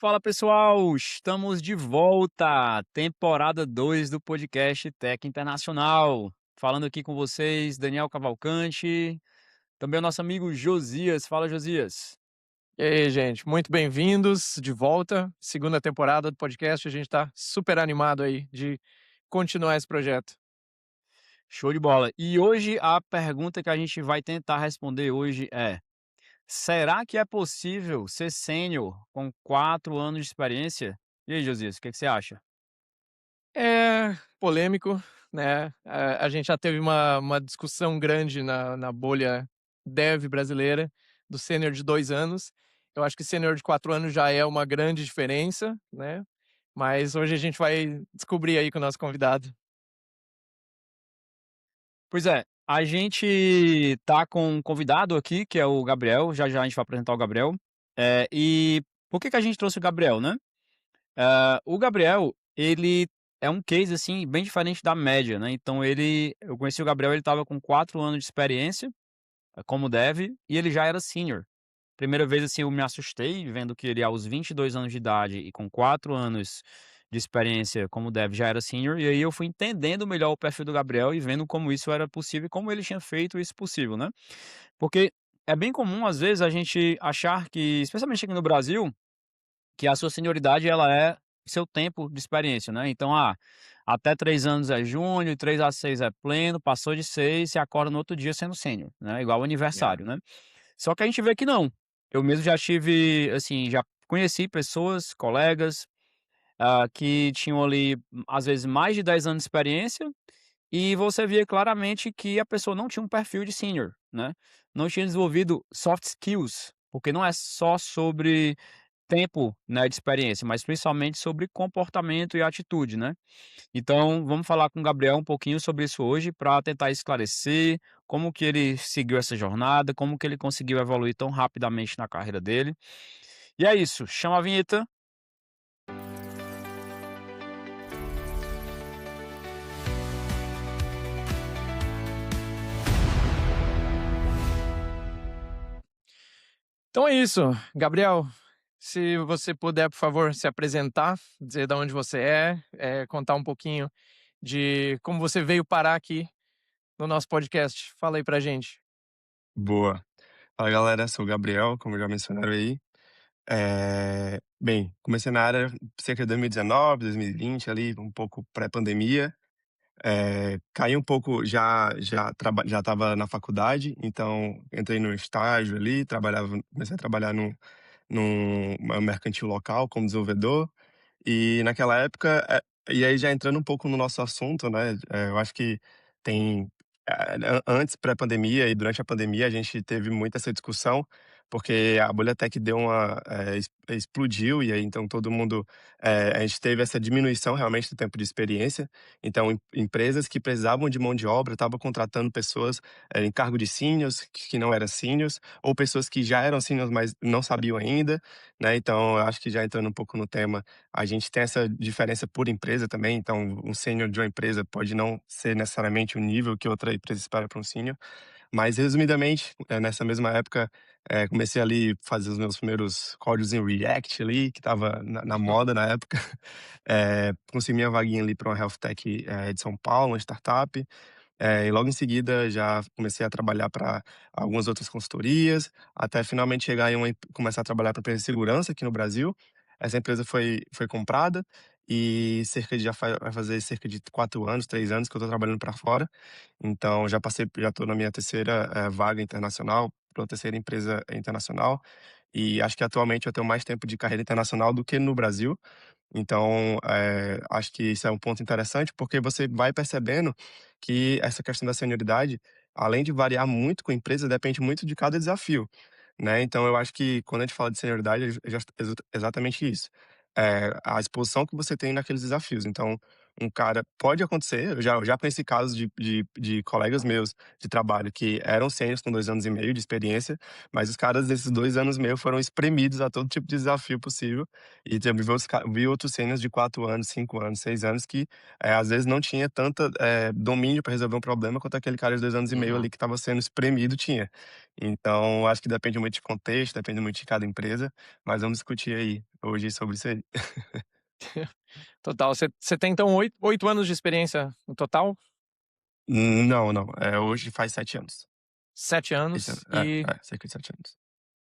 Fala pessoal, estamos de volta, temporada 2 do podcast Tech Internacional. Falando aqui com vocês, Daniel Cavalcante, também o nosso amigo Josias. Fala, Josias. E aí, gente, muito bem-vindos de volta. Segunda temporada do podcast. A gente tá super animado aí de continuar esse projeto. Show de bola. E hoje a pergunta que a gente vai tentar responder hoje é: será que é possível ser sênior com 4 anos de experiência? E aí, Josias, o que você acha? É polêmico, né? A gente já teve uma discussão grande na bolha dev brasileira do sênior de 2 anos. Eu acho que sênior de 4 anos já é uma grande diferença, né? Mas hoje a gente vai descobrir aí com o nosso convidado. Pois é, a gente tá com um convidado aqui, que é o Gabriel, já já a gente vai apresentar o Gabriel. E por que que a gente trouxe o Gabriel, né? O Gabriel, ele é um case, assim, bem diferente da média, né, então eu conheci o Gabriel, ele estava com 4 anos de experiência, como dev, e ele já era sênior. Primeira vez, assim, eu me assustei vendo que ele aos 22 anos de idade e com 4 anos de experiência como dev já era sênior, e aí eu fui entendendo melhor o perfil do Gabriel e vendo como isso era possível e como ele tinha feito isso possível, né. Porque é bem comum, às vezes, a gente achar que, especialmente aqui no Brasil, que a sua senioridade ela é seu tempo de experiência, né. Então, até 3 anos é júnior, 3 a 6 é pleno, passou de 6, você acorda no outro dia sendo sênior, né, igual Yeah. aniversário, né. Só que a gente vê que não. Eu mesmo já tive, assim, já conheci pessoas, colegas, que tinham ali, às vezes, mais de 10 anos de experiência, e você via claramente que a pessoa não tinha um perfil de sênior, né. Não tinha desenvolvido soft skills, porque não é só sobre tempo, né, de experiência, mas principalmente sobre comportamento e atitude, né. Então, vamos falar com o Gabriel um pouquinho sobre isso hoje, para tentar esclarecer como que ele seguiu essa jornada, como que ele conseguiu evoluir tão rapidamente na carreira dele. E é isso, chama a vinheta. Então é isso, Gabriel. Se você puder, por favor, se apresentar, dizer de onde você contar um pouquinho de como você veio parar aqui no nosso podcast. Fala aí pra gente. Boa. Fala galera, sou o Gabriel, como já mencionaram aí. Bem, comecei na área cerca de 2019, 2020, ali, um pouco pré-pandemia. Caí um pouco, já estava na faculdade, então entrei no estágio ali, comecei a trabalhar numa mercantil local como desenvolvedor. E naquela época, e aí já entrando um pouco no nosso assunto, né, eu acho que tem, antes, pré-pandemia e durante a pandemia, a gente teve muito essa discussão, porque a bolha tech deu explodiu, e aí então todo mundo, a gente teve essa diminuição realmente do tempo de experiência, então empresas que precisavam de mão de obra estavam contratando pessoas, em cargo de seniors, que não eram seniors, ou pessoas que já eram seniors, mas não sabiam ainda, né, então eu acho que já entrando um pouco no tema, a gente tem essa diferença por empresa também, então um sênior de uma empresa pode não ser necessariamente o nível que outra empresa espera para um sênior. Mas resumidamente, nessa mesma época, comecei ali fazer os meus primeiros códigos em React ali, que estava na moda na época. Consegui minha vaguinha ali para uma health tech, de São Paulo, uma startup. E logo em seguida já comecei a trabalhar para algumas outras consultorias, até finalmente chegar em começar a trabalhar para empresa de segurança aqui no Brasil. Essa empresa foi comprada e vai fazer cerca de 4 anos, 3 anos que eu estou trabalhando para fora. Então já estou na minha terceira, vaga internacional, para uma terceira empresa internacional, e acho que atualmente eu tenho mais tempo de carreira internacional do que no Brasil. Então, acho que isso é um ponto interessante, porque você vai percebendo que essa questão da senioridade, além de variar muito com a empresa, depende muito de cada desafio, né. Então eu acho que quando a gente fala de senioridade, é exatamente isso, a exposição que você tem naqueles desafios. Então, um cara pode acontecer, eu já conheci casos de colegas meus de trabalho que eram sêniores com 2 anos e meio de experiência, mas os caras desses 2 anos e meio foram espremidos a todo tipo de desafio possível, e também vi outros sêniores de 4 anos, 5 anos, 6 anos que, às vezes não tinha tanta, domínio para resolver um problema quanto aquele cara de 2 anos e meio Uhum. ali que estava sendo espremido tinha. Então acho que depende muito de contexto, depende muito de cada empresa, mas vamos discutir aí hoje sobre isso aí. Total. Você tem então 8 anos de experiência no total? Não, não, hoje faz 7 anos. 7 Esse ano anos cerca de 7 anos.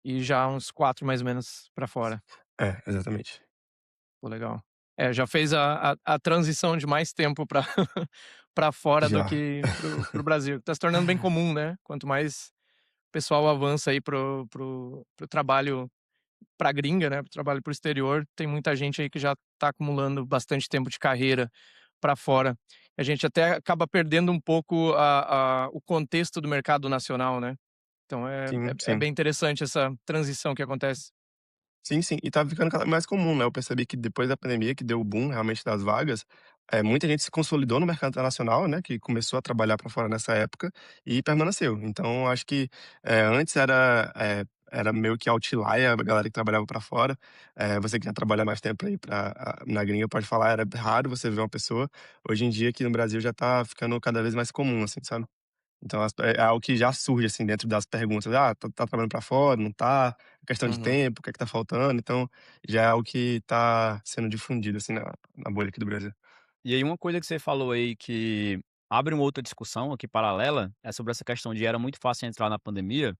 e já uns 4 mais ou menos pra fora. É, exatamente. Pô, legal. É, já fez a transição de mais tempo pra pra fora do Já. que para o Brasil. Tá se tornando bem comum, né, quanto mais o pessoal avança aí para o trabalho pra gringa, né, para o trabalho para o exterior, tem muita gente aí que já tá acumulando bastante tempo de carreira pra fora. A gente até acaba perdendo um pouco o contexto do mercado nacional, né. Então Sim, é sim. bem interessante essa transição que acontece. Sim, sim. E tá ficando cada vez mais comum, né, eu percebi que depois da pandemia, que deu o boom realmente das vagas, muita gente se consolidou no mercado internacional, né, que começou a trabalhar para fora nessa época e permaneceu. Então acho que, antes era meio que outlier a galera que trabalhava para fora, você que já trabalha mais tempo aí na gringa pode falar, era raro você ver uma pessoa, hoje em dia aqui no Brasil já tá ficando cada vez mais comum, assim, sabe. Então é algo que já surge, assim, dentro das perguntas: "Ah, tá trabalhando pra fora, não tá? Questão de Uhum. tempo, o que é que tá faltando?". Então, já é algo que tá sendo difundido, assim, na bolha aqui do Brasil. E aí uma coisa que você falou aí que abre uma outra discussão aqui paralela, é sobre essa questão de era muito fácil entrar na pandemia.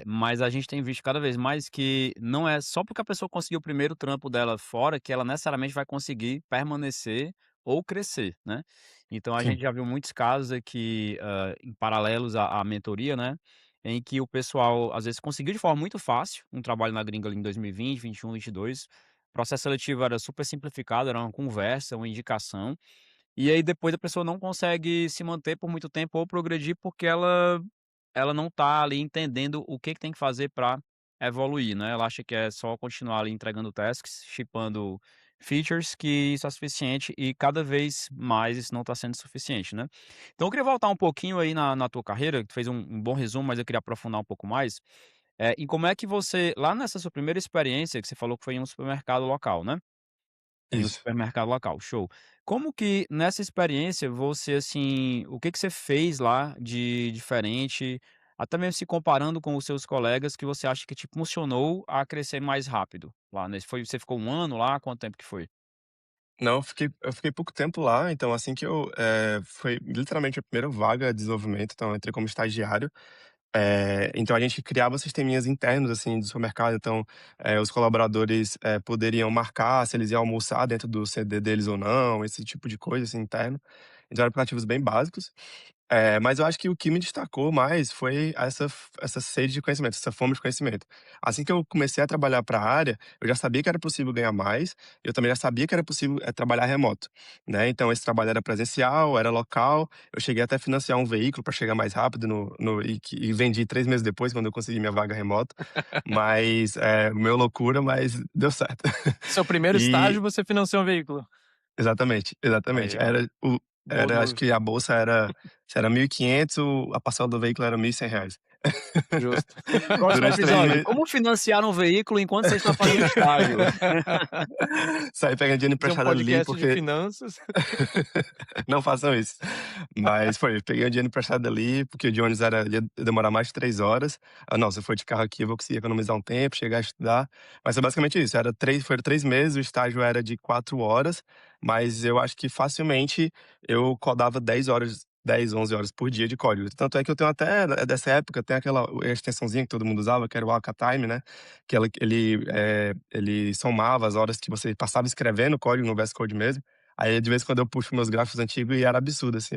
Mas a gente tem visto cada vez mais que não é só porque a pessoa conseguiu o primeiro trampo dela fora, que ela necessariamente vai conseguir permanecer ou crescer, né. Então a Sim, gente já viu muitos casos aqui, em paralelos à mentoria, né, em que o pessoal, às vezes, conseguiu de forma muito fácil um trabalho na gringa ali em 2020, 21, 22. O processo seletivo era super simplificado, era uma conversa, uma indicação, e aí depois a pessoa não consegue se manter por muito tempo ou progredir, porque ela não tá ali entendendo o que que tem que fazer para evoluir, né, ela acha que é só continuar ali entregando tasks, shippando features, que isso é suficiente e cada vez mais isso não está sendo suficiente, né. Então eu queria voltar um pouquinho aí na tua carreira, tu fez um bom resumo, mas eu queria aprofundar um pouco mais, em como é que você lá nessa sua primeira experiência, que você falou que foi em um supermercado local, né? Em um isso. supermercado local, show. Como que nessa experiência você, assim, o que que você fez lá de diferente, até mesmo se comparando com os seus colegas, que você acha que te impulsionou a crescer mais rápido lá nesse você ficou um ano lá, quanto tempo que foi? Não, eu fiquei pouco tempo lá, então assim que foi literalmente a primeira vaga de desenvolvimento, então eu entrei como estagiário. Então a gente criava sisteminhas internos, assim, do supermercado, então, os colaboradores, poderiam marcar se eles iam almoçar dentro do CD deles ou não, esse tipo de coisa, assim, interno. Então eram aplicativos bem básicos. Mas eu acho que o que me destacou mais foi essa sede de conhecimento, essa fome de conhecimento. Assim que eu comecei a trabalhar para a área, eu já sabia que era possível ganhar mais, eu também já sabia que era possível, trabalhar remoto, né. Então esse trabalho era presencial, era local, eu cheguei até a financiar um veículo para chegar mais rápido e vendi 3 meses depois, quando eu consegui minha vaga remota, mas, meio loucura, mas deu certo. Seu primeiro E estágio você financiou um veículo. exatamente, exatamente. Aí, ó, boa Era acho move. que a bolsa era se era 1.500, a parcela do veículo era R$ 1.100. Justo. Próximo Durante 3 episódio, meses como financiar um veículo enquanto você está fazendo estágio? saí pegando dinheiro Fazer um emprestado ali, podcast de porque finanças. não façam isso. Mas foi, peguei um dinheiro emprestado ali, porque o de ônibus ia demorar mais de 3 horas. "Ah, não, se eu for de carro aqui, eu vou conseguir economizar um tempo, chegar a estudar". Mas foi basicamente isso, foram 3 meses, o estágio era de 4 horas, mas eu acho que facilmente eu codava 10 horas, 10, 11 horas por dia de código. Tanto é que eu tenho até, dessa época, tem aquela extensãozinha que todo mundo usava, que era o Waka Time, né, que ele somava as horas que você passava escrevendo o código no VS Code mesmo. Aí, de vez em quando, eu puxo meus gráficos antigos e era absurdo, assim,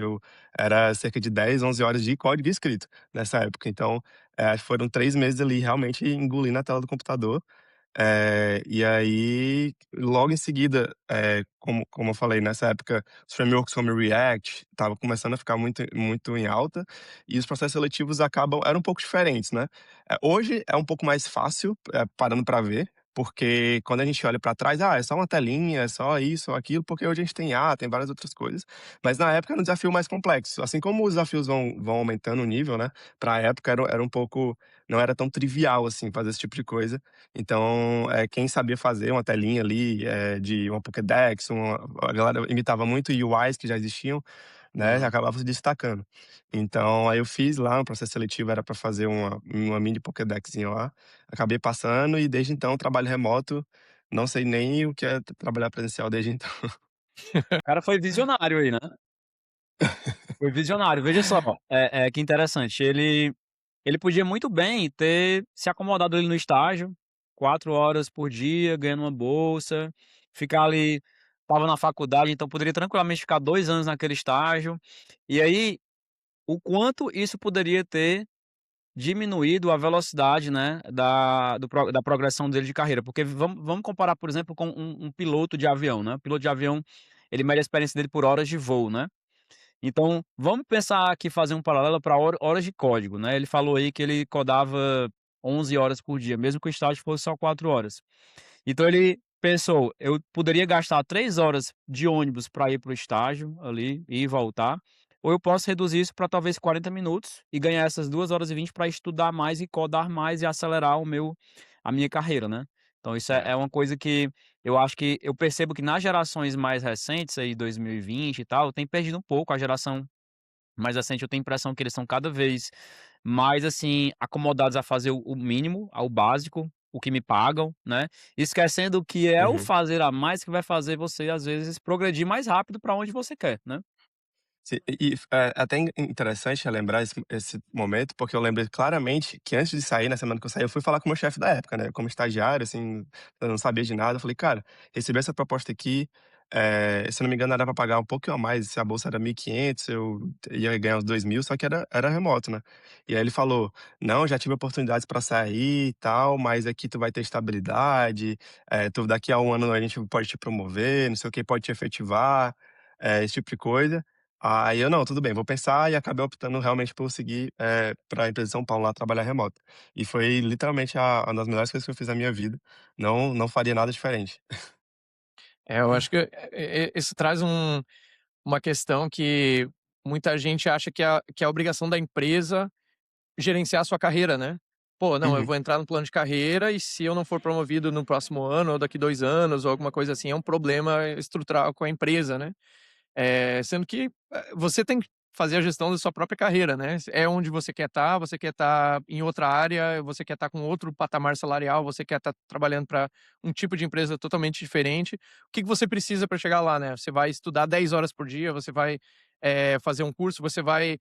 era cerca de 10, 11 horas de código escrito nessa época. Então, acho que foram 3 meses ali realmente engolindo a tela do computador. E aí, logo em seguida, como eu falei, nessa época, os frameworks como o React estavam começando a ficar muito muito em alta, e os processos seletivos eram um pouco diferentes, né. Hoje é um pouco mais fácil, parando para ver, porque quando a gente olha para trás, é só uma telinha, é só isso ou aquilo, porque hoje a gente tem tem várias outras coisas. Mas na época era um desafio mais complexo. Assim como os desafios vão aumentando o nível, né? Pra época era um pouco, não era tão trivial assim fazer esse tipo de coisa. Então, quem sabia fazer uma telinha ali, de uma Pokédex, a galera imitava muito UIs que já existiam, né, Uhum. acabava se destacando. Então, aí eu fiz lá, no processo seletivo era para fazer uma mini Pokédexzinha lá, acabei passando e desde então trabalho remoto, não sei nem o que é trabalhar presencial desde então. O cara foi visionário aí, né. Foi visionário. Veja só, que interessante, ele podia muito bem ter se acomodado ali no estágio, 4 horas por dia, ganhando uma bolsa, ficar ali, estava na faculdade, então poderia tranquilamente ficar 2 anos naquele estágio. E aí, o quanto isso poderia ter diminuído a velocidade, né, da progressão dele de carreira, porque vamos comparar, por exemplo, com um piloto de avião, né, o piloto de avião, ele mede a experiência dele por horas de voo, né. Então, vamos pensar aqui, fazer um paralelo para horas de código, né, ele falou aí que ele codava 11 horas por dia, mesmo que o estágio fosse só 4 horas. Então ele pensou: "Eu poderia gastar 3 horas de ônibus para ir para o estágio ali, ir e voltar, ou eu posso reduzir isso para talvez 40 minutos e ganhar essas 2 horas e 20 para estudar mais e codar mais e acelerar a minha carreira", né. Então isso é É. uma coisa que eu acho que eu percebo que nas gerações mais recentes aí, 2020 e tal, tem perdido um pouco. A geração mais recente, eu tenho a impressão que eles são cada vez mais, assim, acomodados a fazer o mínimo, ao básico, o que me pagam, né, esquecendo que é o Uhum. fazer a mais que vai fazer você, às vezes, progredir mais rápido para onde você quer, né. Sim, é até interessante lembrar esse momento, porque eu lembro claramente que antes de sair, na semana que eu saí, eu fui falar com o meu chefe da época, né, como estagiário, assim, eu não sabia de nada, eu falei: "Cara, recebi essa proposta aqui, se eu não me engano era pra pagar um pouquinho a mais, se a bolsa era 1.500, eu ia ganhar uns 2.000, só que era remoto, né". E aí ele falou: "Não, já tive oportunidades pra sair e tal, mas aqui tu vai ter estabilidade, tu daqui a 1 ano a gente pode te promover, não sei o quê, pode te efetivar", esse tipo de coisa. Aí eu: "Não, tudo bem, vou pensar", e acabei optando realmente por seguir, pra empresa de São Paulo lá, trabalhar remoto. E foi literalmente uma das melhores coisas que eu fiz na minha vida, não faria nada diferente. Eu acho que, isso traz uma questão que muita gente acha que é a obrigação da empresa gerenciar a sua carreira, né. "Pô, não, eu Uhum, vou entrar no plano de carreira e se eu não for promovido no próximo ano ou daqui 2 anos ou alguma coisa assim, é um problema estrutural com a empresa, né". Sendo que, você tem que fazer a gestão da sua própria carreira, né. É onde você quer estar em outra área, você quer estar com outro patamar salarial, você quer estar trabalhando para um tipo de empresa totalmente diferente. O que que você precisa para chegar lá, né? Você vai estudar 10 horas por dia, você vai, fazer um curso, você vai,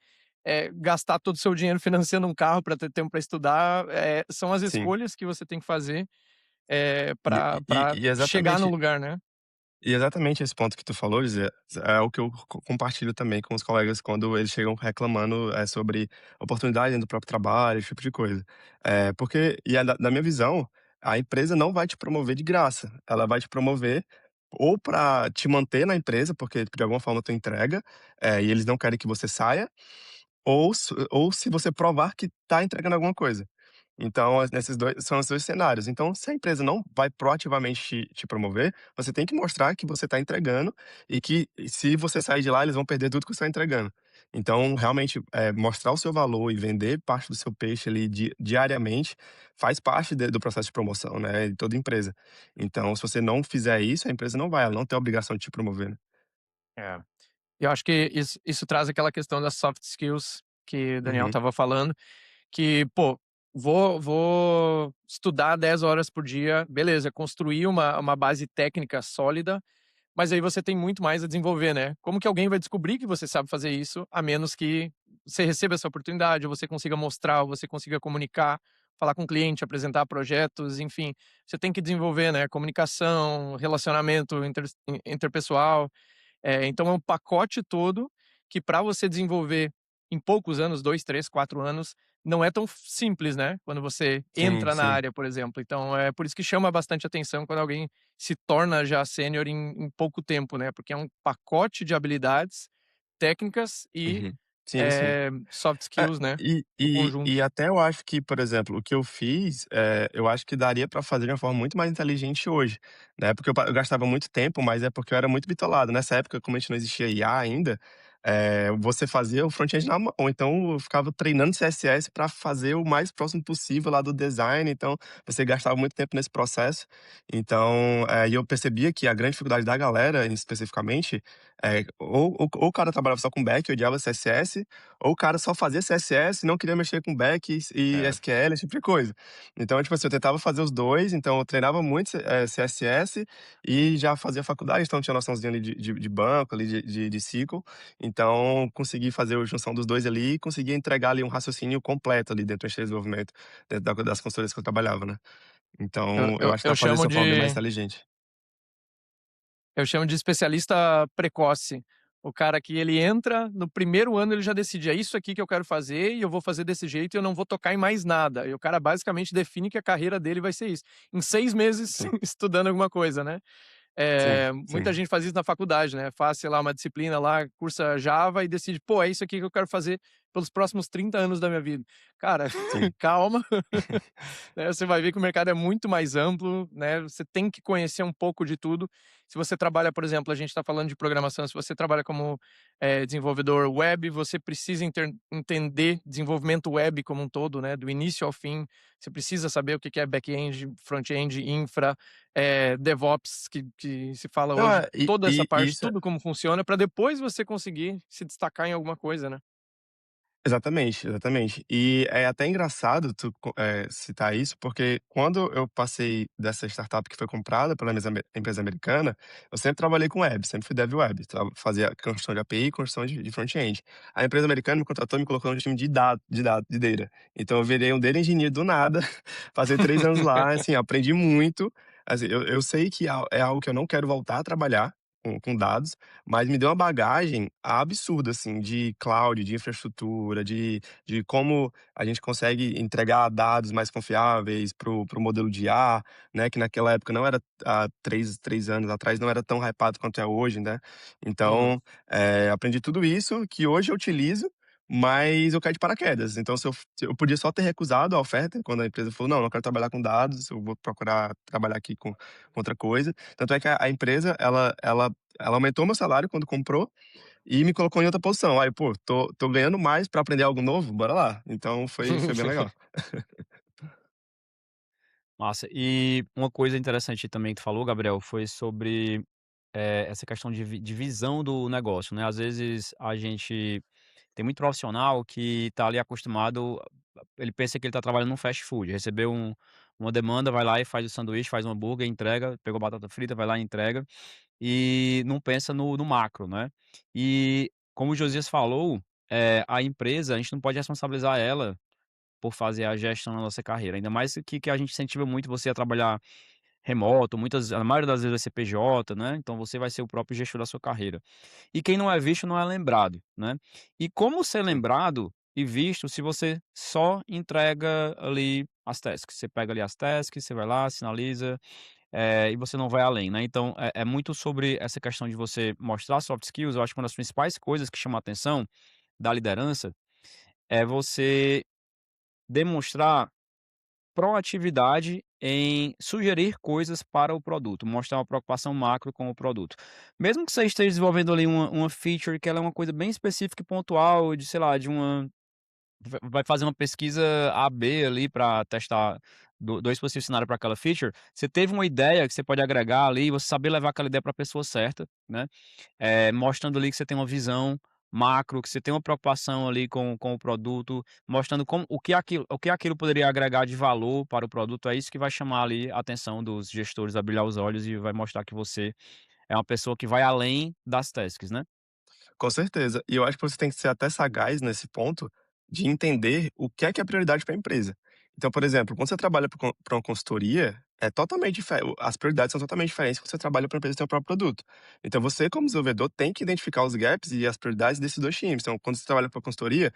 gastar todo o seu dinheiro financiando um carro para ter tempo para estudar, são as sim. escolhas que você tem que fazer, E para e pra e chegar no exatamente lugar, né. E exatamente esse ponto que tu falou, Zé, é o que eu compartilho também com os colegas quando eles chegam reclamando, sobre oportunidade dentro do próprio trabalho, esse tipo de coisa. Porque na minha visão, a empresa não vai te promover de graça, ela vai te promover ou para te manter na empresa, porque de alguma forma tu entrega, e eles não querem que você saia, ou se você provar que está entregando alguma coisa. Então, nesses 2 são os 2 cenários. Então, se a empresa não vai proativamente te promover, você tem que mostrar que você está entregando e que se você sair de lá, eles vão perder tudo que você está entregando. Então, realmente, mostrar o seu valor e vender parte do seu peixe ali diariamente, faz parte do processo de promoção, né, de toda empresa. Então, se você não fizer isso, a empresa não vai, ela não tem a obrigação de te promover, né. É. Eu acho que isso traz aquela questão das soft skills que o Daniel Uhum, estava falando, que, pô, vou estudar 10 horas por dia, beleza, construir uma base técnica sólida, mas aí você tem muito mais a desenvolver, né. Como que alguém vai descobrir que você sabe fazer isso, a menos que você receba essa oportunidade, ou você consiga mostrar, ou você consiga comunicar, falar com o cliente, apresentar projetos, enfim. Você tem que desenvolver, né, comunicação, relacionamento interpessoal. Então é um pacote todo que para você desenvolver em poucos anos, 2, 3, 4 anos, não é tão simples, né, quando você sim, entra na sim. área, por exemplo. Então é por isso que chama bastante atenção quando alguém se torna já sênior em pouco tempo, né, porque é um pacote de habilidades técnicas e Uhum. Sim, sim. soft É, skills, né, e no e conjunto. e até eu acho que, por exemplo, o que eu fiz, eu acho que daria pra fazer de uma forma muito mais inteligente hoje, né, porque eu gastava muito tempo, mas é porque eu era muito bitolado. Nessa época, como a gente não existia IA ainda, você fazia o front-end na mão, então eu ficava treinando CSS pra fazer o mais próximo possível lá do design, então você gastava muito tempo nesse processo. Então, e eu percebia que a grande dificuldade da galera, especificamente, ou o cara trabalhava só com back e odiava CSS, ou o cara só fazia CSS e não queria mexer com back e É. SQL, esse tipo de coisa. Então, tipo assim, eu tentava fazer os 2, então eu treinava muito CSS e já fazia faculdade, então tinha noçãozinha ali de banco, ali de SQL. Então, consegui fazer a junção dos 2 ali e consegui entregar ali um raciocínio completo ali dentro do desenvolvimento, dentro das consultorias que eu trabalhava, né. Eu Então, eu eu acho que dá eu pra fazer isso chamo de uma forma bem mais de inteligente. eu chamo de especialista precoce. O cara que ele entra, no primeiro ano ele já decide: "É isso aqui que eu quero fazer e eu vou fazer desse jeito e eu não vou tocar em mais nada". E o cara basicamente define que a carreira dele vai ser isso, em 6 meses Sim, estudando alguma coisa, né. sim, Muita sim. gente faz isso na faculdade, né, faz, sei lá, uma disciplina lá, cursa Java e decide: "Pô, é isso aqui que eu quero fazer pelos próximos 30 anos da minha vida". Cara, Sim. calma, né, você vai ver que o mercado é muito mais amplo, né, você tem que conhecer um pouco de tudo. Se você trabalha, por exemplo, a gente está falando de programação, se você trabalha como, desenvolvedor web, você precisa entender desenvolvimento web como um todo, né, do início ao fim. Você precisa saber o que que é back-end, front-end, infra, DevOps, que se fala Não, hoje, toda essa e parte, isso tudo como funciona, para depois você conseguir se destacar em alguma coisa, né. exatamente, exatamente. E é até engraçado tu citar isso, porque quando eu passei dessa startup que foi comprada pela empresa americana, eu sempre trabalhei com web, sempre fui dev web, fazia construção de API e construção de front-end. A empresa americana me contratou e me colocou no time de data. Então eu virei um data engineer do nada, passei 3 anos lá, assim, aprendi muito. Assim, eu sei que é algo que eu não quero voltar a trabalhar com dados, mas me deu uma bagagem absurda, assim, de cloud, de infraestrutura, de como a gente consegue entregar dados mais confiáveis para o modelo de IA, né, que naquela época não era, há 3 anos atrás, não era tão hypado quanto é hoje, né. Uhum. Então, aprendi tudo isso que hoje eu utilizo, mas eu caí de paraquedas. Então se eu podia só ter recusado a oferta quando a empresa falou: "Não, não quero trabalhar com dados, eu vou procurar trabalhar aqui com outra coisa". Tanto é que a empresa, ela aumentou meu salário quando comprou e me colocou em outra posição. Aí, pô, tô ganhando mais pra aprender algo novo, bora lá. Então foi bem legal. Massa. E uma coisa interessante também que tu falou, Gabriel, foi sobre, essa questão de visão do negócio, né. Às vezes a gente tem muito profissional que tá ali acostumado, ele pensa que ele tá trabalhando num fast food, recebeu uma demanda, vai lá e faz o sanduíche, faz um hambúrguer, entrega, pegou batata frita, vai lá e entrega, e não pensa no macro, né. E como o Josias falou, a empresa, a gente não pode responsabilizar ela por fazer a gestão da nossa carreira, ainda mais que a gente incentiva muito você a trabalhar remoto, a maioria das vezes vai ser PJ, né, então você vai ser o próprio gestor da sua carreira. E quem não é visto não é lembrado, né. E como ser Sim, lembrado e visto se você só entrega ali as tasks? Você pega ali as tasks, você vai lá, sinaliza, e você não vai além, né. Então é muito sobre essa questão de você mostrar soft skills. Eu acho que uma das principais coisas que chama a atenção da liderança é você demonstrar proatividade em sugerir coisas para o produto, mostrar uma preocupação macro com o produto. Mesmo que você esteja desenvolvendo ali uma feature que ela é uma coisa bem específica e pontual de, sei lá, de uma vai fazer uma pesquisa AB ali para testar 2 possíveis cenários para aquela feature, você teve uma ideia que você pode agregar ali, você saber levar aquela ideia para a pessoa certa, né, mostrando ali que você tem uma visão macro, que você tem uma preocupação ali com o produto, mostrando como o que aquilo poderia agregar de valor para o produto, é isso que vai chamar ali a atenção dos gestores, a brilhar os olhos e vai mostrar que você é uma pessoa que vai além das tasks, né. com certeza. E eu acho que você tem que ser até sagaz nesse ponto, de entender o que é prioridade para a empresa. Então, por exemplo, quando você trabalha pra uma consultoria, é totalmente as prioridades são totalmente diferentes quando você trabalha para uma empresa que tem o próprio produto. Então você, como desenvolvedor, tem que identificar os gaps e as prioridades desses 2 times. Então, quando você trabalha para consultoria,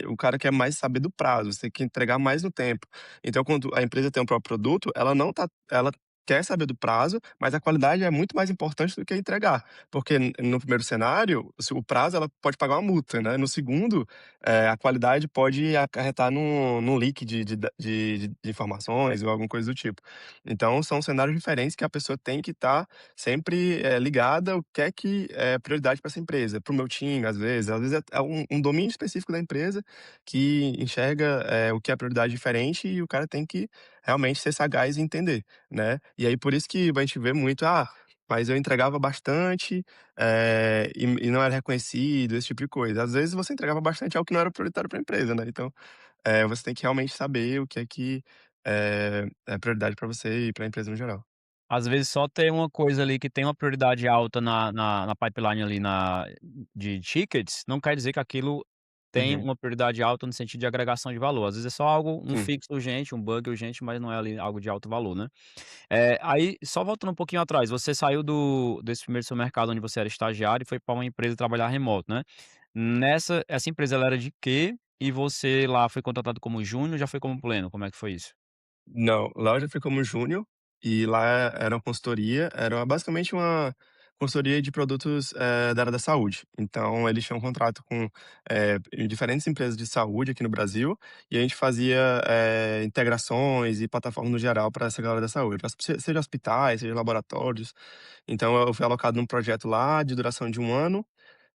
o cara quer mais saber do prazo, você tem que entregar mais no tempo. Então, quando a empresa tem o próprio produto, ela não tá ela quer saber do prazo, mas a qualidade é muito mais importante do que entregar. Porque no primeiro cenário, o prazo ela pode pagar uma multa, né? No segundo, a qualidade pode acarretar num leak de informações ou alguma coisa do tipo. Então, são cenários diferentes que a pessoa tem que estar sempre ligada o que é que é prioridade para essa empresa, para o meu time, às vezes é um domínio específico da empresa que enxerga o que é prioridade diferente e o cara tem que realmente ser sagaz e entender, né? E aí por isso que a gente vê muito, mas eu entregava bastante e não era reconhecido, esse tipo de coisa. Às vezes você entregava bastante algo que não era prioritário para a empresa, né? Então, você tem que realmente saber o que é que é prioridade para você e para a empresa no geral. Às vezes só ter uma coisa ali que tem uma prioridade alta na pipeline ali de tickets, não quer dizer que aquilo tem Uhum, uma prioridade alta no sentido de agregação de valor. Às vezes é só algo, um sim. fixo urgente, um bug urgente, mas não é ali algo de alto valor, né. Aí só voltando um pouquinho atrás, você saiu desse primeiro seu mercado onde você era estagiário e foi para uma empresa trabalhar remoto, né. Essa empresa ela era de quê? E você lá foi contratado como júnior, já foi como pleno, como é que foi isso? Não, lá eu já fui como júnior, e lá era uma consultoria, era basicamente uma consultoria de produtos, da área da saúde. Então eles tinham um contrato com, diferentes empresas de saúde aqui no Brasil, e a gente fazia, integrações e plataformas no geral para essa galera da saúde, pra seja hospitais, seja laboratórios. Então eu fui alocado num projeto lá de duração de 1 ano,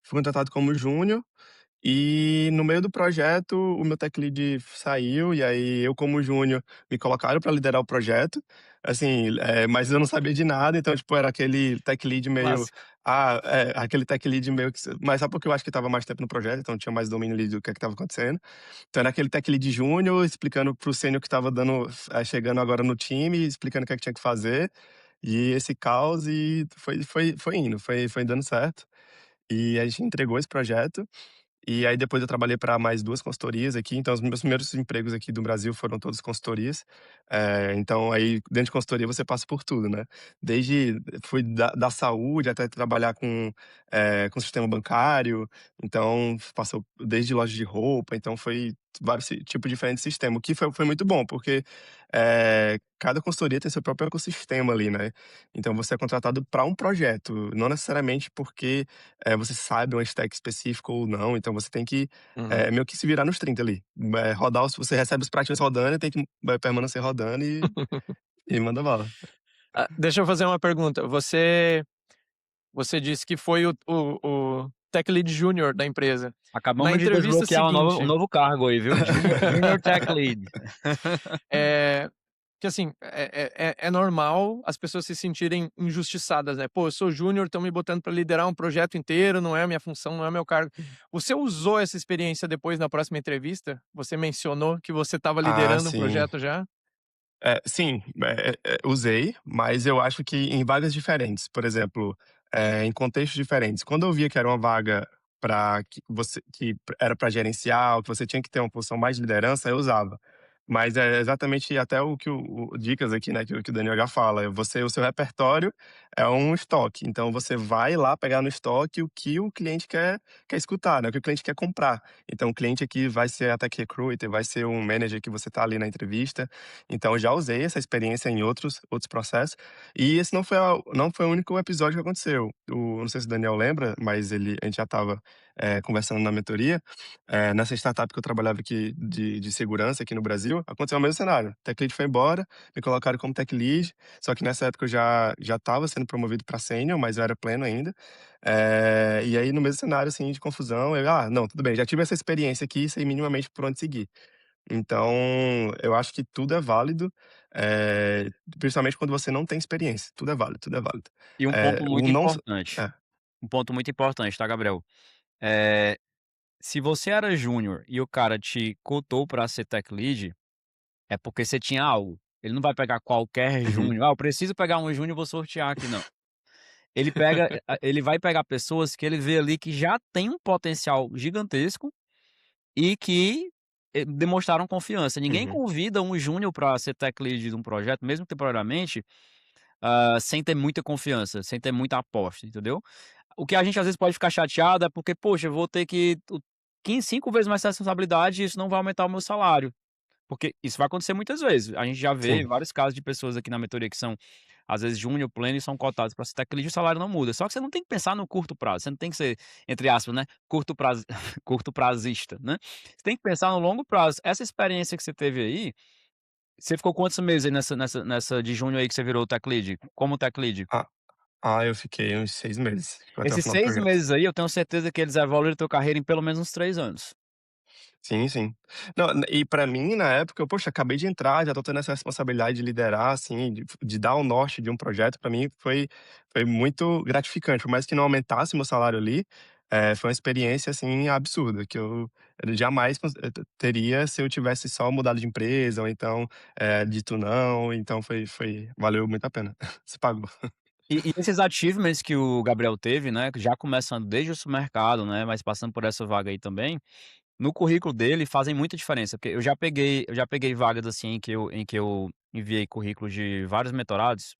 fui contratado como júnior e no meio do projeto, o meu tech lead saiu, e aí eu, como júnior, me colocaram para liderar o projeto, assim, mas eu não sabia de nada, então, tipo, era aquele tech lead meio, Clássico. aquele tech lead meio que, mas só porque eu acho que estava mais tempo no projeto, então tinha mais domínio ali do que estava acontecendo. Então era aquele tech lead júnior explicando pro sênior que estava chegando agora no time, explicando o que é que tinha que fazer, e esse caos, e foi indo, foi dando certo. E a gente entregou esse projeto, e aí depois eu trabalhei para mais 2 consultorias aqui, então os meus primeiros empregos aqui do Brasil foram todos consultorias. Então aí dentro de consultoria você passa por tudo, né. Desde fui da saúde até trabalhar com sistema bancário, então passou desde loja de roupa, então foi vários tipos diferentes de sistema, o que foi muito bom, porque, cada consultoria tem seu próprio ecossistema ali, né. Então você é contratado para um projeto, não necessariamente porque você sabe uma stack específica ou não, então você tem que, Uhum. meio que se virar nos 30 ali. Rodar você recebe os pratinhos rodando e tem que permanecer rodando e manda bala. Deixa eu fazer uma pergunta. Você disse que foi o tech lead júnior da empresa. Na Acabamos de entrevista desbloquear um seguinte, novo cargo aí, viu, Junior Tech Lead. eh, que assim, é normal as pessoas se sentirem injustiçadas, né. "Pô, eu sou júnior, estão me botando para liderar um projeto inteiro, não é a minha função, não é meu cargo". Você usou essa experiência depois na próxima entrevista? Você mencionou que você estava Ah, liderando um sim. projeto já? Sim, usei, mas eu acho que em vagas diferentes. Por exemplo, em contextos diferentes. Quando eu via que era uma vaga para que era para gerenciar, ou que você tinha que ter uma posição mais de liderança, eu usava. Mas é exatamente até o que o dicas aqui, né, que o Daniel já fala, o seu repertório é um estoque, então você vai lá pegar no estoque o que o cliente quer escutar, né, o que o cliente quer comprar. Então o cliente aqui vai ser a tech recruiter, vai ser um manager que você tá ali na entrevista, então eu já usei essa experiência em outros processos, e esse não foi o único episódio que aconteceu. Não sei se o Daniel lembra, mas a gente já estava, conversando na mentoria, nessa startup que eu trabalhava aqui de segurança aqui no Brasil, aconteceu o mesmo cenário. O tech lead foi embora, me colocaram como tech lead, só que nessa época eu já estava sendo promovido para sênior, mas eu era pleno ainda. E aí no mesmo cenário, assim, de confusão, não, tudo bem, já tive essa experiência aqui, sei minimamente por onde seguir. Então, eu acho que tudo é válido, principalmente quando você não tem experiência. Tudo é válido, tudo é válido. E O não s é. um ponto muito importante, tá, Gabriel? Eh, Se você era júnior e o cara te cotou pra ser tech lead, é porque você tinha algo. Ele não vai pegar qualquer Uhum, júnior: "Ah, eu preciso pegar um júnior, vou sortear aqui", não. Ele vai pegar pessoas que ele vê ali que já tem um potencial gigantesco e que, demonstraram confiança. Ninguém uhum, convida um júnior para ser tech lead de um projeto, mesmo temporariamente, sem ter muita confiança, sem ter muita aposta, entendeu? O que a gente às vezes pode ficar chateado é porque, poxa, eu vou ter que 5 vezes mais responsabilidade e isso não vai aumentar o meu salário. Porque isso vai acontecer muitas vezes. A gente já vê sim. vários casos de pessoas aqui na mentoria que são às vezes júnior, pleno e são cotados para ser tech lead, o salário não muda. Só que você não tem que pensar no curto prazo, você não tem que ser, entre aspas, né, curto prazo curto prazista, né. Você tem que pensar no longo prazo. Essa experiência que você teve aí, você ficou quantos meses aí nessa de junho aí que você virou tech lead, como tech lead? Ah, eu fiquei uns 6 meses, ficou até o Esses final do 6 projeto. meses aí, eu tenho certeza que eles evoluíram tua carreira em pelo menos uns 3 anos. Sim, sim. Não, e pra mim, na época, eu, poxa, acabei de entrar, já tô tendo essa responsabilidade de liderar, assim, de dar o norte de um projeto, pra mim foi muito gratificante. Por mais que não aumentasse meu salário ali, foi uma experiência, assim, absurda, que eu jamais teria se eu tivesse só mudado de empresa ou então, dito não, então valeu muito a pena. Se pagou. E esses achievements que o Gabriel teve, né, que já começando desde o supermercado, né, mas passando por essa vaga aí também, no currículo dele fazem muita diferença, porque eu já peguei vagas, assim, em que eu enviei currículos de vários mentorados,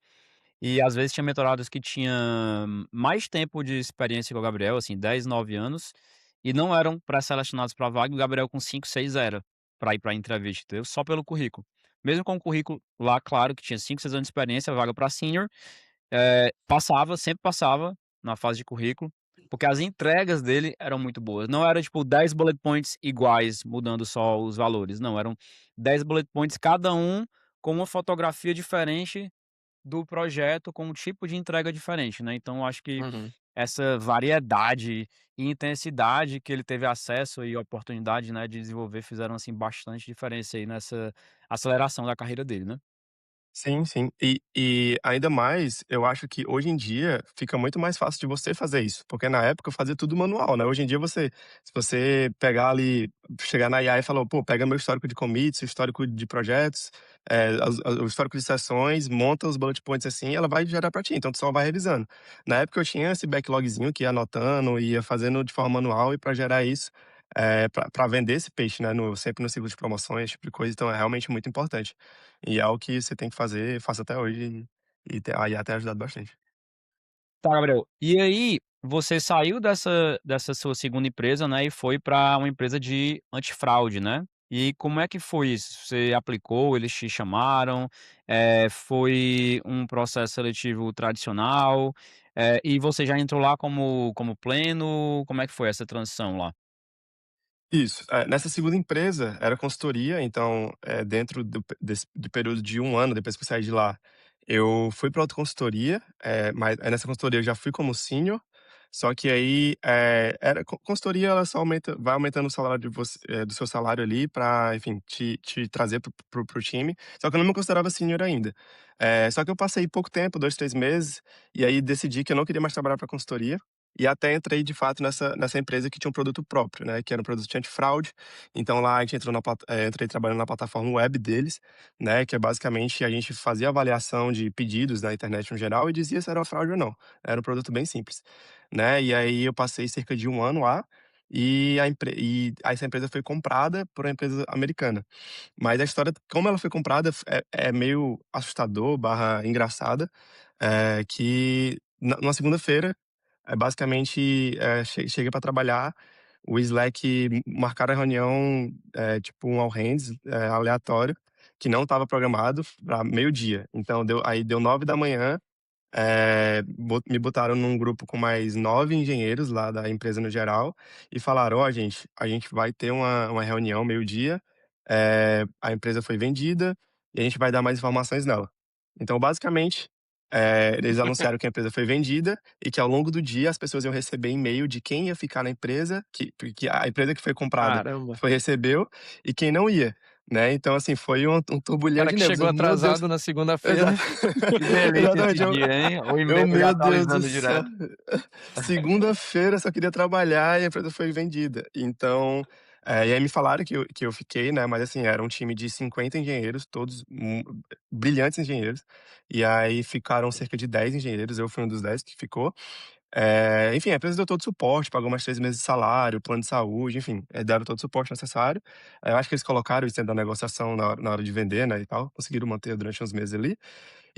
e às vezes tinha mentorados que tinha mais tempo de experiência que o Gabriel, assim, 10, 9 anos, e não eram pré-selecionados pra vaga, e o Gabriel com 5, 6 era, pra ir pra entrevista, entendeu? Só pelo currículo. Mesmo com o currículo lá, claro que tinha 5, 6 anos de experiência, vaga pra sênior, passava, sempre passava na fase de currículo, porque as entregas dele eram muito boas. Não era tipo 10 bullet points iguais, mudando só os valores, não, eram 10 bullet points, cada um com uma fotografia diferente do projeto, com um tipo de entrega diferente, né. Então eu acho que Uhum. essa variedade e intensidade que ele teve acesso e oportunidade, né, de desenvolver, fizeram, assim, bastante diferença aí nessa aceleração da carreira dele, né. Sim, sim. E ainda mais, eu acho que hoje em dia fica muito mais fácil de você fazer isso, porque na época eu fazia tudo manual, né. Hoje em dia se você pegar ali, chegar na IA e falar: "Pô, pega meu histórico de commits, o histórico de projetos, o histórico de sessões, monta os bullet points assim", ela vai gerar pra ti, então tu só vai revisando. Na época eu tinha esse backlogzinho que ia anotando, ia fazendo de forma manual e pra gerar isso, pra vender esse peixe, né, sempre no ciclo de promoções, esse tipo de coisa, então é realmente muito importante. E é algo que você tem que fazer, faço até hoje a IA tem ajudado bastante. Tá, Gabriel. E aí, você saiu dessa sua segunda empresa, né, e foi para uma empresa de antifraude, né. E como é que foi isso? Você aplicou, eles te chamaram, foi um processo seletivo tradicional, e você já entrou lá como pleno? Como é que foi essa transição lá? Isso. Nessa segunda empresa, era consultoria, então, dentro do período de 1 ano depois que eu saí de lá, eu fui para outra consultoria, mas aí nessa consultoria eu já fui como sênior, só que aí, era consultoria, ela só vai aumentando o salário do seu salário ali pra, enfim, te trazer para o time, só que eu não me considerava sênior ainda. Só que eu passei pouco tempo, 2, 3 meses, e aí decidi que eu não queria mais trabalhar pra consultoria, e até entrei de fato nessa empresa que tinha um produto próprio, né, que era um produto antifraude. Então lá a gente entrei trabalhando na plataforma web deles, né, que é basicamente a gente fazia avaliação de pedidos na internet no geral e dizia se era fraude ou não. Era um produto bem simples, né. E aí eu passei cerca de 1 ano lá, e essa empresa foi comprada por uma empresa americana. Mas a história, como ela foi comprada, é meio assustador barra engraçada, que numa segunda-feira, basicamente, cheguei pra trabalhar, o Slack marcaram a reunião, tipo um all hands, aleatório, que não estava programado pra meio-dia. Então deu 9 da manhã, me botaram num grupo com mais 9 engenheiros lá da empresa no geral e falaram: "Ó, gente, a gente vai ter uma reunião meio-dia, a empresa foi vendida e a gente vai dar mais informações nela". Então, basicamente, eles anunciaram que a empresa foi vendida e que ao longo do dia as pessoas iam receber e-mail de quem ia ficar na empresa, que a empresa que foi comprada Caramba. recebeu e quem não ia, né. Então, assim, foi um O turbilhão cara de que nervos. chegou Eu: "Meu Deus". atrasado na segunda-feira. Exato. Que delícia esse Exatamente, dia, hein. O eu: e-mail já "Meu Deus do atualizando céu". direto. Segunda-feira só queria trabalhar e a empresa foi vendida. Então, e aí me falaram que eu fiquei, né, mas assim, era um time de 50 engenheiros, todos brilhantes engenheiros, e aí ficaram cerca de 10 engenheiros, eu fui um dos 10 que ficou. Enfim, a empresa deu todo o suporte, pagou mais 3 meses de salário, plano de saúde, enfim, deram todo o suporte necessário. Eu acho que eles colocaram isso dentro da negociação na hora de vender, né, e tal, conseguiram manter durante uns meses ali.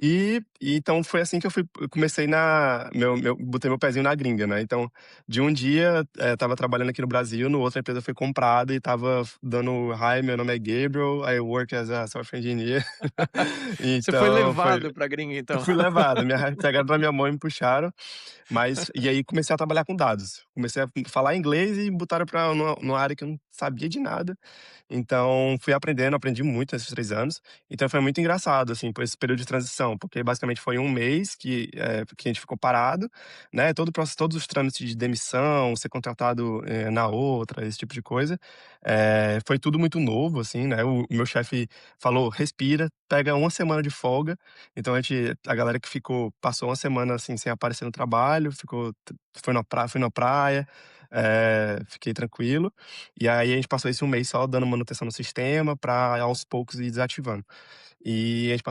E então foi assim que eu comecei na meu botei meu pezinho na gringa, né. Então, de um dia, estava trabalhando aqui no Brasil, no outro a empresa foi comprada e estava dando: "Hi, meu nome é Gabriel, I work as a software engineer". Você foi Então foi levado pra gringa, então. fui levado, pegaram na minha mão e me puxaram, mas e aí comecei a trabalhar com dados. Comecei a falar inglês e botaram pra numa área que eu não sabia de nada. Então, fui aprendendo, aprendi muito nesses 3 anos. Então foi muito engraçado, assim, por esse período de transição, porque basicamente foi um mês que a gente ficou parado, né, todo o processo, todos os trâmites de demissão, ser contratado, na outra, esse tipo de coisa. Foi tudo muito novo, assim, né, o meu chefe falou: "Respira, pega uma semana de folga". Então a galera que ficou passou uma semana, assim, sem aparecer no trabalho, ficou foi na praia, fiquei tranquilo. E aí a gente passou esse um mês só dando manutenção no sistema pra aos poucos ir desativando. E a gente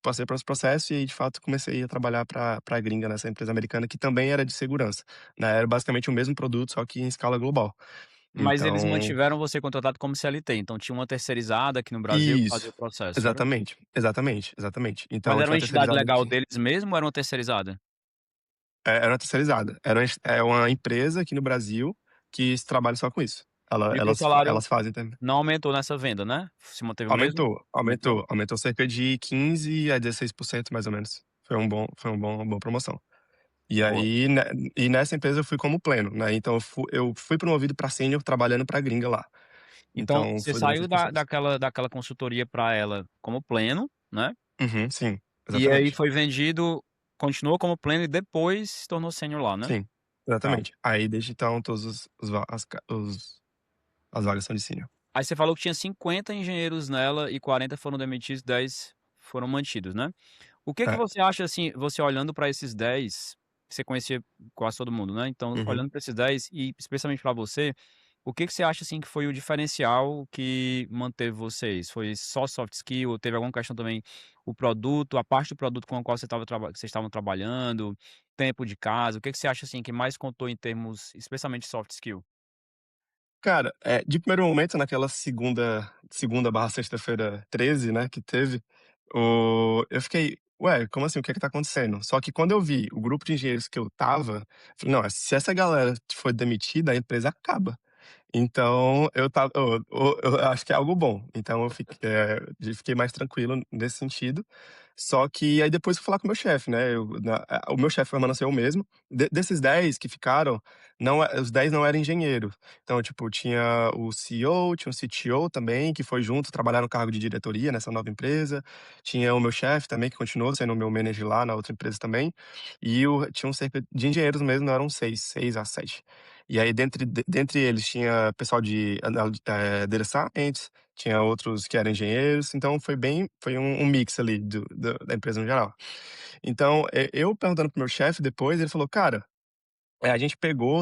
passei por esse processo e de fato comecei a trabalhar pra gringa nessa empresa americana que também era de segurança, né, era basicamente o mesmo produto, só que em escala global. Mas eles Então mantiveram você contratado como CLT, então tinha uma terceirizada aqui no Brasil que fazia isso, o processo, era? exatamente, exatamente, exatamente. Mas Então era tinha uma uma entidade terceirizada legal aqui. deles mesmo ou era uma terceirizada? Era uma terceirizada, é uma empresa aqui no Brasil que trabalha só com isso. E o teu Elas salário fazem também. não aumentou nessa venda, né? Se manteve o mesmo? Aumentou, Aumentou? aumentou cerca de 15 a 16% mais ou menos. Uma boa promoção. E Boa. aí, ne e nessa empresa eu fui como pleno, né, então eu fui promovido pra sênior trabalhando pra gringa lá. Então Então você foi durante saiu esse processo. daquela consultoria para ela como pleno, né, Uhum, sim, e aí exatamente. foi vendido, continuou como pleno e depois se tornou sênior lá, né? Sim, Tá. exatamente. Aí desde então todos as vagas são de sênior. Aí você falou que tinha 50 engenheiros nela e 40 foram demitidos, 10 foram mantidos, né? O que que É, você acha, assim, você olhando para esses 10, você conhecia quase todo mundo, né, então uhum. olhando para esses 10 e especialmente para você, o que que você acha, assim, que foi o diferencial que manteve vocês? Foi só soft skill ou teve alguma questão também, o produto, a parte do produto com a qual que vocês estavam trabalhando, tempo de casa, o que que você acha, assim, que mais contou em termos especialmente soft skill? Cara, de primeiro momento, naquela segunda barra sexta-feira 13, né, que teve, eu fiquei: "Ué, como assim? O que é que tá acontecendo?". Só que quando eu vi o grupo de engenheiros que eu estava, falei: "Não, se essa galera for demitida, a empresa acaba". Então eu estava eu acho que é algo bom. Então fiquei mais tranquilo nesse sentido. Só que aí depois fui falar com o meu chefe, né, o meu chefe permaneceu o mesmo. Desses 10 que ficaram, não os 10 não eram engenheiros. Então, tipo, tinha o CEO, tinha o CTO também, que foi junto trabalhar no cargo de diretoria nessa nova empresa. Tinha o meu chefe também, que continuou sendo o meu manager lá na outra empresa também. Tinham cerca de engenheiros mesmo, eram 6 a 7. E aí dentre eles tinha pessoal de data science, tinha outros que eram engenheiros, então foi um mix ali da empresa no geral. Então, eu perguntando para o meu chefe depois, ele falou: "Cara, a gente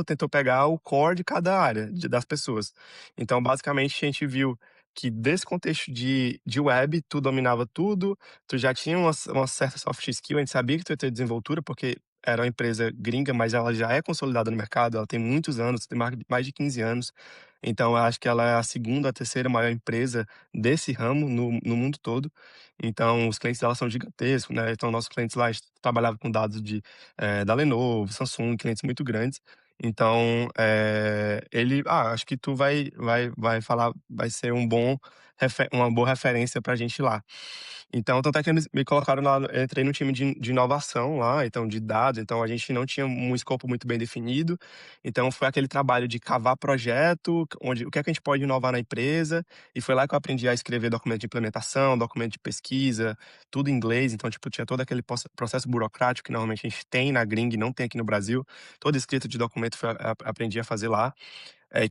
tentou pegar o core de cada área das pessoas. Então, basicamente, a gente viu que desse contexto de web, tu dominava tudo, tu já tinha uma certa soft skill, a gente sabia que tu ia ter desenvoltura, porque era uma empresa gringa, mas ela já é consolidada no mercado, ela tem muitos anos, tem mais de 15 anos. Então, eu acho que ela é a segunda, a terceira maior empresa desse ramo no mundo todo. Então, os clientes dela são gigantescos, né? Então, nossos clientes lá trabalhavam com dados da Lenovo, Samsung, clientes muito grandes. Então, acho que tu vai falar, vai ser uma boa referência pra gente lá. Então, tanto é que eles me colocaram lá, eu entrei no time de inovação lá, então de dados, então a gente não tinha um escopo muito bem definido. Então foi aquele trabalho de cavar projeto, onde o que é que a gente pode inovar na empresa, e foi lá que eu aprendi a escrever documento de implementação, documento de pesquisa, tudo em inglês, então, tipo, tinha todo aquele processo burocrático que normalmente a gente tem na gringa e não tem aqui no Brasil. Toda escrita de documento aprendi a fazer lá,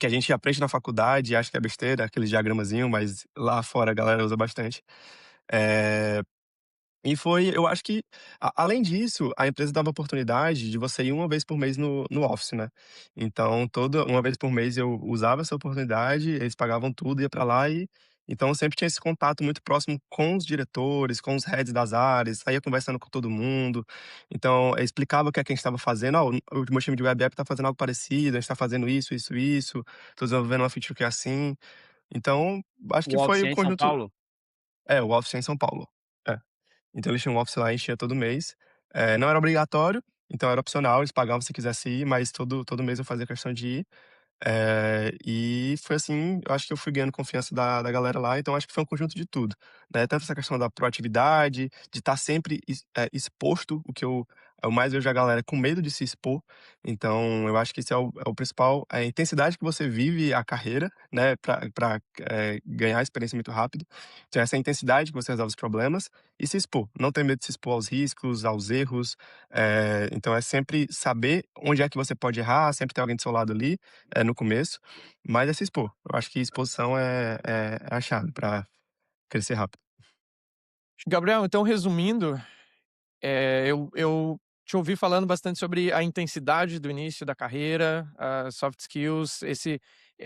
que a gente aprende na faculdade, acha que é besteira, aqueles diagramazinho, mas lá fora a galera usa bastante. Eh eu acho que, além disso, a empresa dava oportunidade de você ir uma vez por mês no office, né. Então toda uma vez por mês eu usava essa oportunidade, eles pagavam tudo, ia pra lá então eu sempre tinha esse contato muito próximo com os diretores, com os heads das áreas, saía conversando com todo mundo. Então, explicava o que é que a gente estava fazendo: "Ó, o meu time de web app tá fazendo algo parecido, a gente tá fazendo isso, isso, isso, tô desenvolvendo uma feature que é assim". Então, acho que O foi office o é em São conjunto Paulo? o office é em São Paulo. É. então eles tinham um office lá, enchia todo mês. Não era obrigatório, então era opcional, eles pagavam se quisesse ir, mas todo mês eu fazia questão de ir. E foi assim, eu acho que eu fui ganhando confiança da galera lá, então acho que foi um conjunto de tudo, né, tanto essa questão da proatividade, de estar sempre exposto, o que eu mais vejo a galera com medo de se expor, então eu acho que esse é o principal, a intensidade que você vive a carreira, né, pra ganhar experiência muito rápido, então essa é a intensidade que você resolve os problemas, e se expor, não ter medo de se expor aos riscos, aos erros, então é sempre saber onde é que você pode errar, sempre ter alguém do seu lado ali, no começo, mas é se expor. Eu acho que exposição é a chave para crescer rápido. Gabriel, então resumindo, eu te ouvi falando bastante sobre a intensidade do início da carreira, as soft skills, esse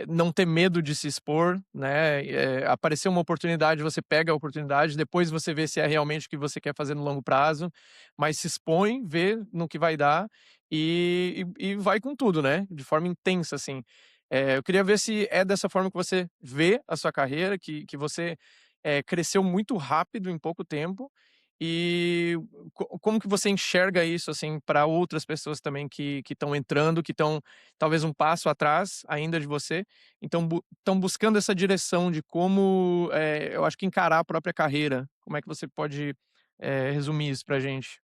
não ter medo de se expor, né? Aparecer uma oportunidade, você pega a oportunidade, depois você vê se é realmente o que você quer fazer no longo prazo, mas se expõe, vê no que vai dar e vai com tudo, né? De forma intensa, assim. Eu queria ver se é dessa forma que você vê a sua carreira, que você cresceu muito rápido em pouco tempo e como que você enxerga isso, assim, para outras pessoas também que estão entrando, que estão talvez um passo atrás ainda de você, então estão buscando essa direção de como, eu acho que encarar a própria carreira. Como é que você pode, resumir isso pra gente?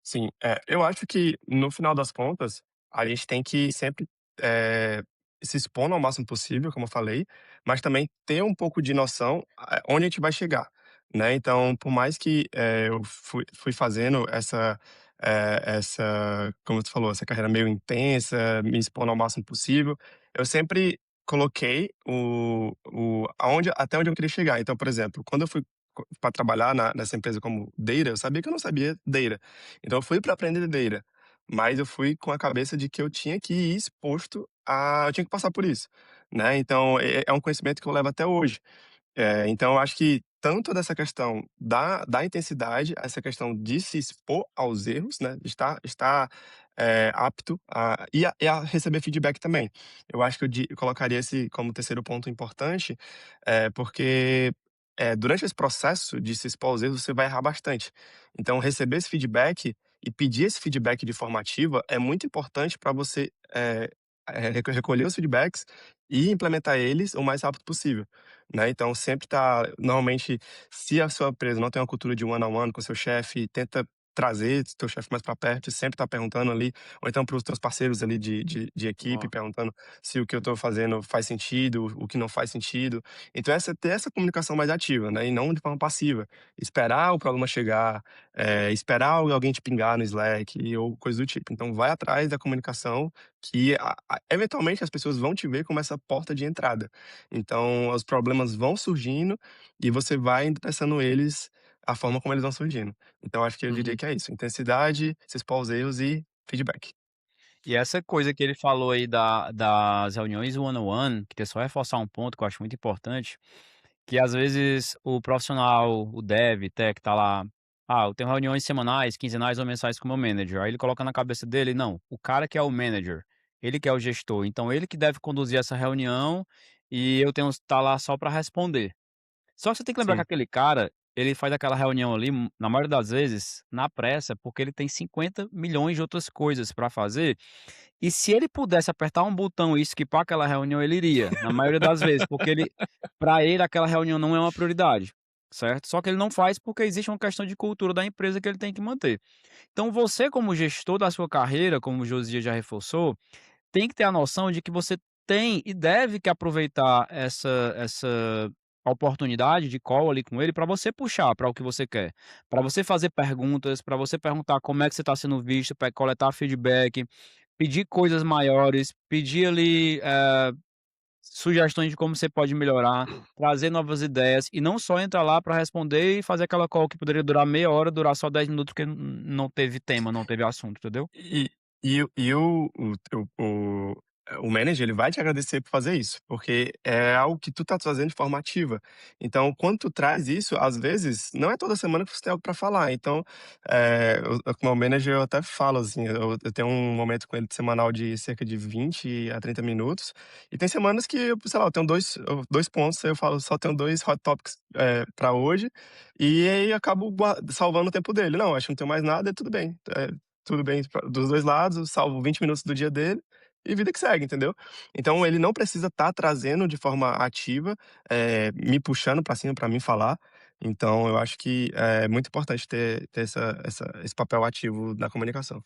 Sim, eu acho que no final das contas, a gente tem que sempre, eh, se expondo ao máximo possível, como eu falei, mas também ter um pouco de noção, onde a gente vai chegar, né. Então, por mais que, eu fui fazendo essa, como tu falou, essa carreira meio intensa, me expondo ao máximo possível, eu sempre coloquei até onde eu queria chegar. Então, por exemplo, quando eu fui para trabalhar nessa empresa como Data, eu sabia que eu não sabia Data. Então eu fui para aprender Data, mas eu fui com a cabeça de que eu tinha que ir exposto a eu tinha que passar por isso, né, então é um conhecimento que eu levo até hoje. Então eu acho que tanto dessa questão da intensidade, essa questão de se expor aos erros, né, de estar, apto a receber feedback também. Eu acho que eu colocaria esse como terceiro ponto importante, porque, durante esse processo de se expor aos erros, você vai errar bastante. Então receber esse feedback e pedir esse feedback de forma ativa é muito importante para você, recolher os feedbacks e implementar eles o mais rápido possível, né. Então sempre tá normalmente, se a sua empresa não tem uma cultura de one on one com o seu chefe, tenta trazer teu chefe mais para perto e sempre tá perguntando ali, ou então para os teus parceiros ali de equipe, Ó. perguntando se o que eu tô fazendo faz sentido, o que não faz sentido. Então ter essa comunicação mais ativa, né, e não de forma passiva. Esperar o problema chegar, esperar alguém te pingar no Slack ou coisa do tipo. Então vai atrás da comunicação que eventualmente as pessoas vão te ver como essa porta de entrada. Então, os problemas vão surgindo e você vai endereçando eles a forma como eles vão surgindo. Então, acho que eu diria Uhum. que é isso: intensidade, se expor aos erros e feedback. E essa coisa que ele falou aí das reuniões one on one, queria só reforçar um ponto que eu acho muito importante, que às vezes o profissional, o dev, tech tá lá, eu tenho reuniões semanais, quinzenais ou mensais com o meu manager. Aí ele coloca na cabeça dele, não, o cara que é o manager, ele que é o gestor, então ele que deve conduzir essa reunião e eu tenho que estar lá só para responder. Só que você tem que lembrar que Sim, aquele cara, ele faz aquela reunião ali, na maioria das vezes, na pressa, porque ele tem 50 milhões de outras coisas para fazer, e se ele pudesse apertar um botão e skipar aquela reunião, ele iria, na maioria das vezes, porque para ele aquela reunião não é uma prioridade, certo? Só que ele não faz porque existe uma questão de cultura da empresa que ele tem que manter. Então você como gestor da sua carreira, como o Josias já reforçou, tem que ter a noção de que você tem e deve que aproveitar essa oportunidade de call ali com ele para você puxar para o que você quer, para você fazer perguntas, para você perguntar como é que você está sendo visto, para coletar feedback, pedir coisas maiores, pedir ali, sugestões de como você pode melhorar, trazer novas ideias e não só entrar lá para responder e fazer aquela call que poderia durar meia hora, durar só 10 minutos porque não teve tema, não teve assunto, entendeu? e o o manager ele vai te agradecer por fazer isso, porque é algo que tu tá fazendo de forma ativa. Então, quando tu traz isso, às vezes, não é toda semana que você tem algo para falar. Então, com o meu manager eu até falo assim, eu tenho um momento com ele semanal de cerca de 20 a 30 minutos, e tem semanas que eu, sei lá, eu tenho 2 pontos, aí eu falo: "Só tenho 2 hot topics, pra hoje", e aí eu acabo salvando o tempo dele. "Não, acho que não tenho mais nada, tudo bem, tudo bem dos 2 lados", eu salvo 20 minutos do dia dele, e vida que segue, entendeu? Então ele não precisa estar trazendo de forma ativa, me puxando pra cima pra mim falar. Então eu acho que é muito importante ter esse papel ativo na comunicação.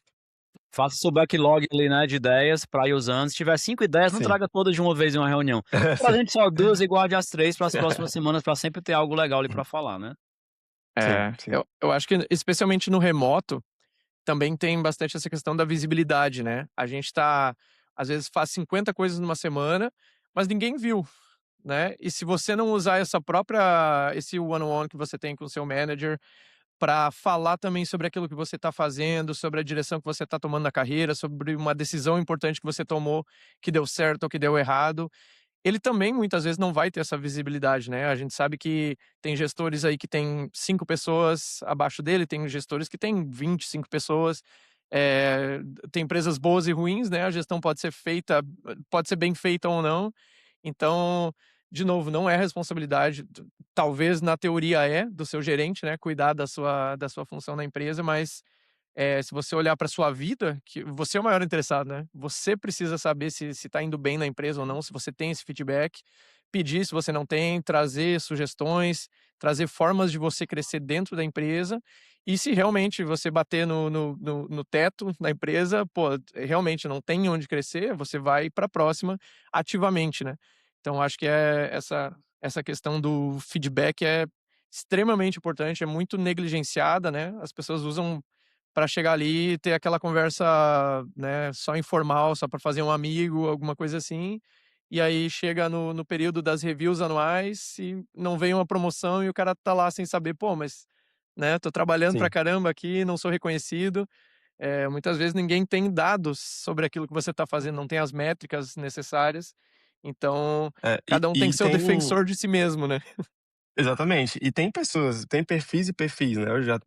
Faça seu backlog ali, né, de ideias para ir usando. Se tiver 5 ideias, não Sim. traga todas de uma vez em uma reunião. Sim. Apresente só 2 e guarde as 3 para as próximas semanas, para sempre ter algo legal ali para falar, né. Sim, É, sim. eu acho que especialmente no remoto, também tem bastante essa questão da visibilidade, né. A gente às vezes faz 50 coisas numa semana, mas ninguém viu, né. E se você não usar esse one on one que você tem com o seu manager, para falar também sobre aquilo que você está fazendo, sobre a direção que você está tomando na carreira, sobre uma decisão importante que você tomou, que deu certo ou que deu errado, ele também muitas vezes não vai ter essa visibilidade, né. A gente sabe que tem gestores aí que têm 5 pessoas abaixo dele, tem gestores que têm 25 pessoas, tem empresas boas e ruins, né, a gestão pode ser bem feita ou não. Então, de novo, não é responsabilidade, talvez na teoria do seu gerente, né, cuidar da sua função na empresa, mas se você olhar para sua vida, que você é o maior interessado, né. Você precisa saber se tá indo bem na empresa ou não, se você tem esse feedback, pedir se você não tem, trazer sugestões, trazer formas de você crescer dentro da empresa, e se realmente você bater no teto da empresa, pô, realmente não tem onde crescer, você vai para a próxima ativamente, né. Então acho que essa questão do feedback é extremamente importante, é muito negligenciada, né, as pessoas usam para chegar ali e ter aquela conversa, né, só informal, só para fazer um amigo, alguma coisa assim, e aí chega no período das reviews anuais e não vem uma promoção e o cara tá lá sem saber: "Pô, mas, né, tô trabalhando pra Sim. caramba aqui, não sou reconhecido". Muitas vezes ninguém tem dados sobre aquilo que você tá fazendo, não tem as métricas necessárias, então É, cada um tem que e ser o tem defensor de si mesmo, né. exatamente. E tem pessoas, tem perfis e perfis, né. Eu já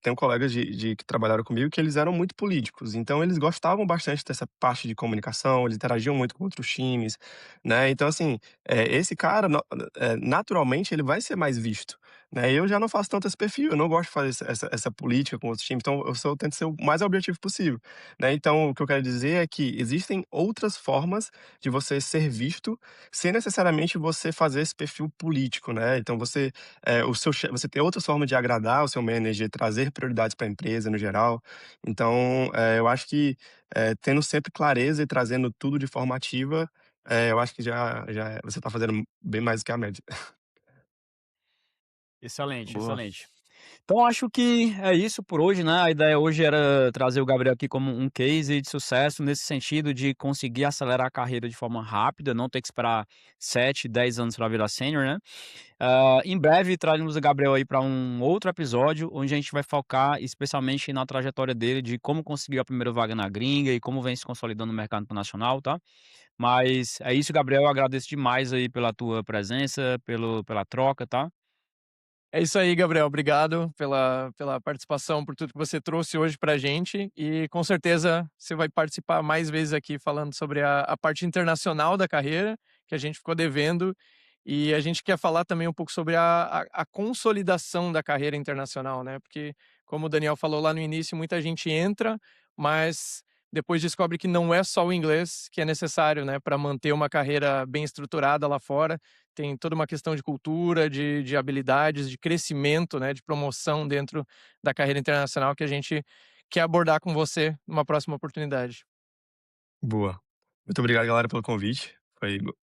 tenho colegas de que trabalharam comigo que eles eram muito políticos, então eles gostavam bastante dessa parte de comunicação, eles interagiam muito com outros times, né. Então assim, esse cara naturalmente ele vai ser mais visto, né. Eu já não faço tanto esse perfil, eu não gosto de fazer essa política com outros times, então eu tento ser o mais objetivo possível, né. Então o que eu quero dizer é que existem outras formas de você ser visto, sem necessariamente você fazer esse perfil político, né. Então você tem outras formas de agradar o seu manager, trazer prioridades para a empresa no geral. Então, eu acho que, tendo sempre clareza e trazendo tudo de forma ativa, eu acho que você está fazendo bem mais do que a média. Excelente, Boa. excelente. Então acho que é isso por hoje, né, a ideia hoje era trazer o Gabriel aqui como um case de sucesso nesse sentido de conseguir acelerar a carreira de forma rápida, não ter que esperar 7, 10 anos para virar sênior, né. Em breve traremos o Gabriel aí para um outro episódio, onde a gente vai focar especialmente na trajetória dele de como conseguiu a primeira vaga na gringa e como vem se consolidando no mercado internacional, tá. Mas é isso, Gabriel, eu agradeço demais aí pela tua presença, pela troca, tá. É isso aí, Gabriel. Obrigado pela participação, por tudo que você trouxe hoje pra gente. E com certeza você vai participar mais vezes aqui falando sobre a parte internacional da carreira, que a gente ficou devendo. E a gente quer falar também um pouco sobre a consolidação da carreira internacional, né? Porque, como o Daniel falou lá no início, muita gente entra, mas depois descobre que não é só o inglês que é necessário, né, para manter uma carreira bem estruturada lá fora. Tem toda uma questão de cultura, de habilidades, de crescimento, né, de promoção dentro da carreira internacional que a gente quer abordar com você numa próxima oportunidade. Boa. Muito obrigado, galera, pelo convite.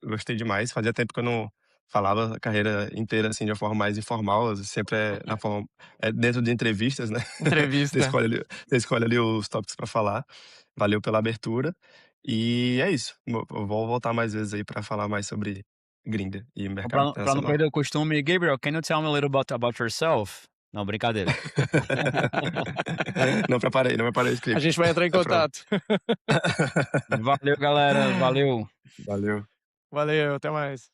Gostei demais. Fazia tempo que eu não falava a carreira inteira, assim, de uma forma mais informal, sempre dentro de entrevistas, né. Você Entrevista. escolhe ali você escolhe ali os tópicos para falar. Valeu pela abertura. E é isso. Eu vou voltar mais vezes aí para falar mais sobre gringa e mercado Para não internacional. perder o costume, Gabriel, can you tell me a little about yourself? Não, brincadeira. Não preparei o A script. gente vai entrar em Tá pronto. contato. Valeu, galera. Valeu. Valeu. Valeu, até mais.